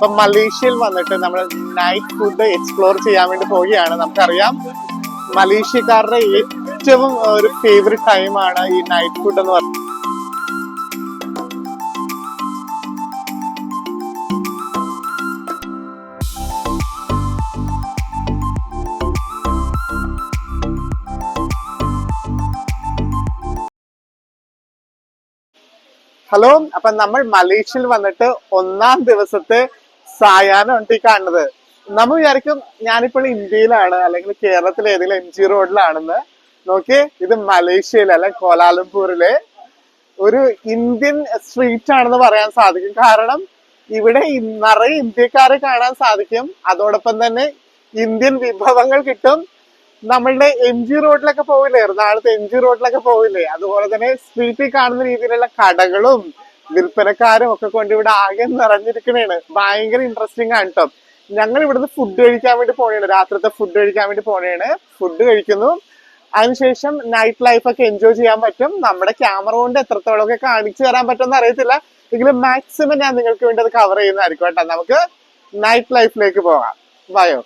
അപ്പൊ മലേഷ്യയിൽ വന്നിട്ട് നമ്മൾ നൈറ്റ് ഫുഡ് എക്സ്പ്ലോർ ചെയ്യാൻ വേണ്ടി പോവുകയാണ്. നമുക്കറിയാം മലേഷ്യക്കാരുടെ ഏറ്റവും ഒരു ഫേവറേറ്റ് ടൈമാണ് ഈ നൈറ്റ് ഫുഡ് എന്ന് പറയുന്നത്. ഹലോ, അപ്പൊ നമ്മൾ മലേഷ്യയിൽ വന്നിട്ട് ഒന്നാം ദിവസത്തെ സായാഹ്നമാണ് ഈ കാണുന്നത്. നമ്മൾ വിചാരിക്കും ഞാനിപ്പോൾ ഇന്ത്യയിലാണ് അല്ലെങ്കിൽ കേരളത്തിലെ ഏതെങ്കിലും MG റോഡിലാണെന്ന്. നോക്കിയേ, ഇത് മലേഷ്യയിലെ അല്ലെ കോലാലംപൂരിലെ ഒരു ഇന്ത്യൻ സ്ട്രീറ്റ് ആണെന്ന് പറയാൻ സാധിക്കും. കാരണം ഇവിടെ നിറയെ ഇന്ത്യക്കാരെ കാണാൻ സാധിക്കും. അതോടൊപ്പം തന്നെ ഇന്ത്യൻ വിഭവങ്ങൾ കിട്ടും. നമ്മളുടെ MG റോഡിലൊക്കെ പോവില്ലേ, എറണാകുളത്ത് MG റോഡിലൊക്കെ പോവില്ലേ, അതുപോലെ തന്നെ സ്ട്രീറ്റിൽ കാണുന്ന രീതിയിലുള്ള കടകളും വിൽപ്പനക്കാരും ഒക്കെ കൊണ്ട് ഇവിടെ ആകെ നിറഞ്ഞിരിക്കണേണ്. ഭയങ്കര ഇൻട്രസ്റ്റിംഗ് ആണ് കേട്ടോ. ഞങ്ങൾ ഇവിടുന്ന് ഫുഡ് കഴിക്കാൻ വേണ്ടി പോണേണ്, രാത്രിത്തെ ഫുഡ് കഴിക്കാൻ വേണ്ടി പോണേണ്. ഫുഡ് കഴിക്കുന്നു, അതിനുശേഷം നൈറ്റ് ലൈഫ് ഒക്കെ എൻജോയ് ചെയ്യാൻ പറ്റും. നമ്മുടെ ക്യാമറ കൊണ്ട് എത്രത്തോളം ഒക്കെ കാണിച്ചു തരാൻ പറ്റുമെന്ന് അറിയത്തില്ല, എങ്കിലും മാക്സിമം ഞാൻ നിങ്ങൾക്ക് വേണ്ടി അത് കവർ ചെയ്യുന്നതായിരിക്കും കേട്ടോ. നമുക്ക് നൈറ്റ് ലൈഫിലേക്ക് പോകാം. വായോ.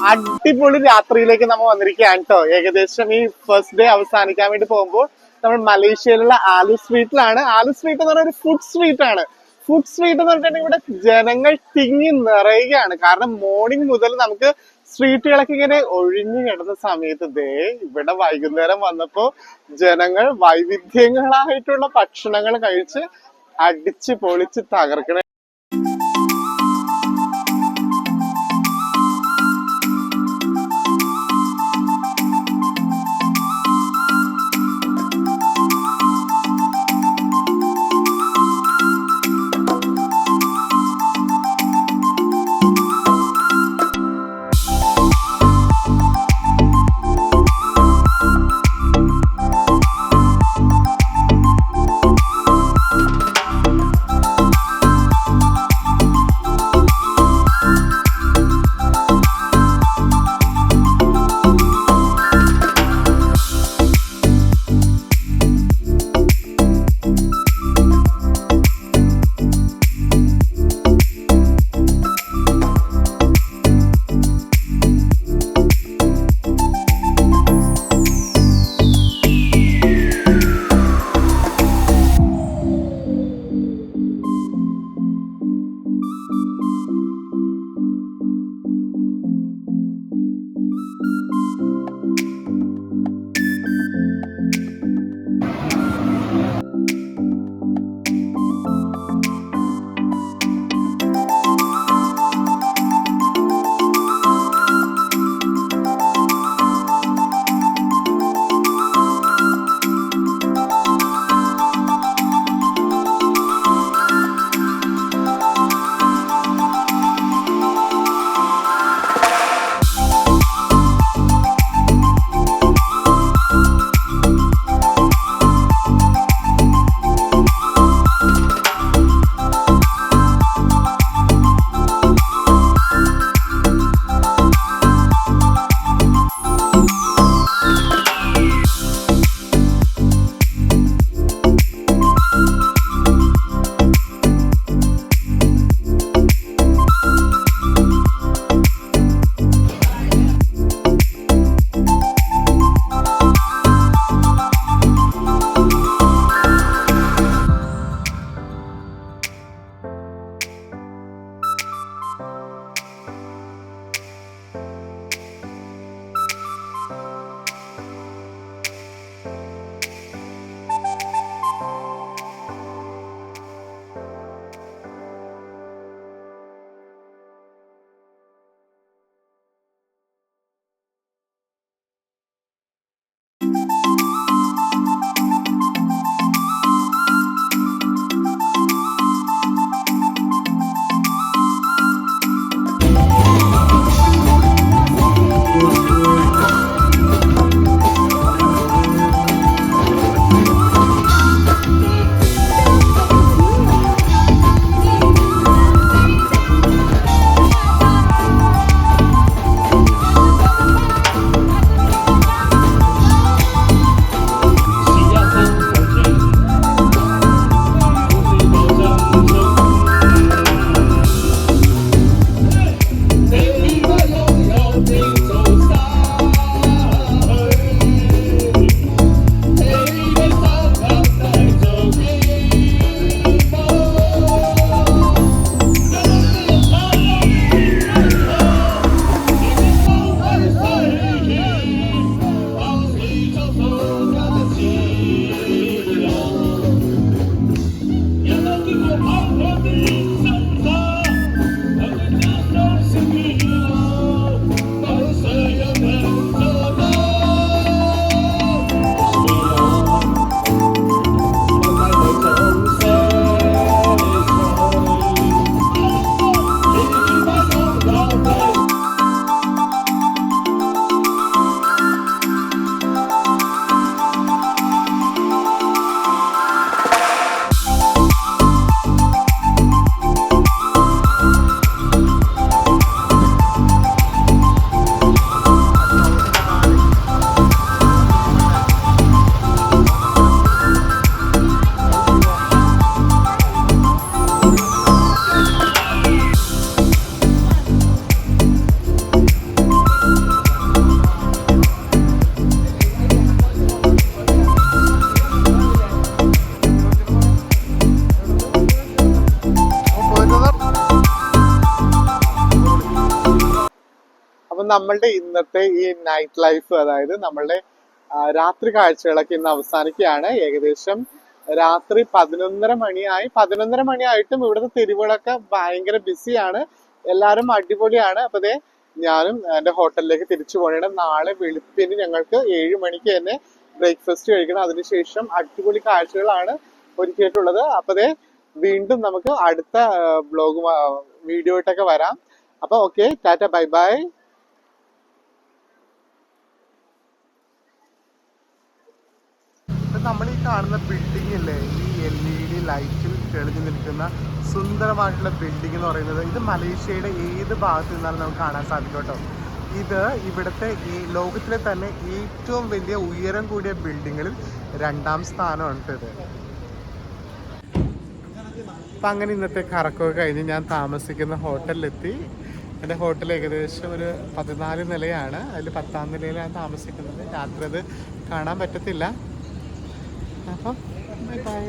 അടിപൊളി രാത്രിയിലേക്ക് നമ്മൾ വന്നിരിക്കുകയാണ് കേട്ടോ. ഏകദേശം ഈ ഫസ്റ്റ് ഡേ അവസാനിക്കാൻ വേണ്ടി പോകുമ്പോൾ നമ്മൾ മലേഷ്യയിലുള്ള ആലു സ്ട്രീറ്റിലാണ്. ആലു സ്ട്രീറ്റ് എന്ന് പറഞ്ഞ ഒരു ഫുഡ് സ്ട്രീറ്റ് ആണ്. ഫുഡ് സ്ട്രീറ്റ് എന്ന് പറഞ്ഞിട്ടുണ്ടെങ്കിൽ ഇവിടെ ജനങ്ങൾ തിങ്ങി നിറയുകയാണ്. കാരണം മോർണിംഗ് മുതൽ നമുക്ക് സ്ട്രീറ്റുകളൊക്കെ ഇങ്ങനെ ഒഴിഞ്ഞു കിടന്ന സമയത്ത് ഇവിടെ വൈകുന്നേരം വന്നപ്പോ ജനങ്ങൾ വൈവിധ്യങ്ങളായിട്ടുള്ള ഭക്ഷണങ്ങൾ കഴിച്ച് അടിച്ച് പൊളിച്ച് തകർക്കണ. നമ്മളുടെ ഇന്നത്തെ ഈ നൈറ്റ് ലൈഫ്, അതായത് നമ്മളുടെ രാത്രി കാഴ്ചകളൊക്കെ ഇന്ന് അവസാനിക്കുകയാണ്. ഏകദേശം രാത്രി 11:30 മണിയായി. 11:30 മണിയായിട്ടും ഇവിടുത്തെ തെരുവുകളൊക്കെ ഭയങ്കര ബിസിയാണ്. എല്ലാവരും അടിപൊളിയാണ്. അപ്പൊ ദേ ഞാനും എന്റെ ഹോട്ടലിലേക്ക് തിരിച്ചു പോകണേ. നാളെ വെളുപ്പിന് ഞങ്ങൾക്ക് 7 മണിക്ക് തന്നെ ബ്രേക്ക്ഫാസ്റ്റ് കഴിക്കണം. അതിനുശേഷം അടിപൊളി കാഴ്ചകളാണ് ഒരുക്കിയിട്ടുള്ളത്. അപ്പൊ ദേ വീണ്ടും നമുക്ക് അടുത്ത ബ്ലോഗ് വീഡിയോ ആയിട്ടൊക്കെ വരാം. അപ്പൊ ഓക്കെ, ടാറ്റ, ബൈ ബൈ. നമ്മൾ ഈ കാണുന്ന ബിൽഡിംഗ് ഇല്ലേ, ഈ LED ലൈറ്റിൽ തെളിഞ്ഞു നിൽക്കുന്ന സുന്ദരമായിട്ടുള്ള ബിൽഡിംഗ് എന്ന് പറയുന്നത്, ഇത് മലേഷ്യയുടെ ഏത് ഭാഗത്ത് നിന്നാലും നമുക്ക് കാണാൻ സാധിക്കും കേട്ടോ. ഇത് ഇവിടുത്തെ ഈ ലോകത്തിലെ തന്നെ ഏറ്റവും വലിയ ഉയരം കൂടിയ ബിൽഡിങ്ങുകളിൽ 2ാം സ്ഥാനമാണ് ഇത്. അപ്പം അങ്ങനെ ഇന്നത്തെ കറക്കമൊക്കെ കഴിഞ്ഞ് ഞാൻ താമസിക്കുന്ന ഹോട്ടലിലെത്തി. എൻ്റെ ഹോട്ടൽ ഏകദേശം ഒരു 14 നിലയാണ്. അതിൽ 10ാം നിലയിലാണ് താമസിക്കുന്നത്. രാത്രി അത് കാണാൻ പറ്റത്തില്ല. അപ്പം ബൈ ബൈ.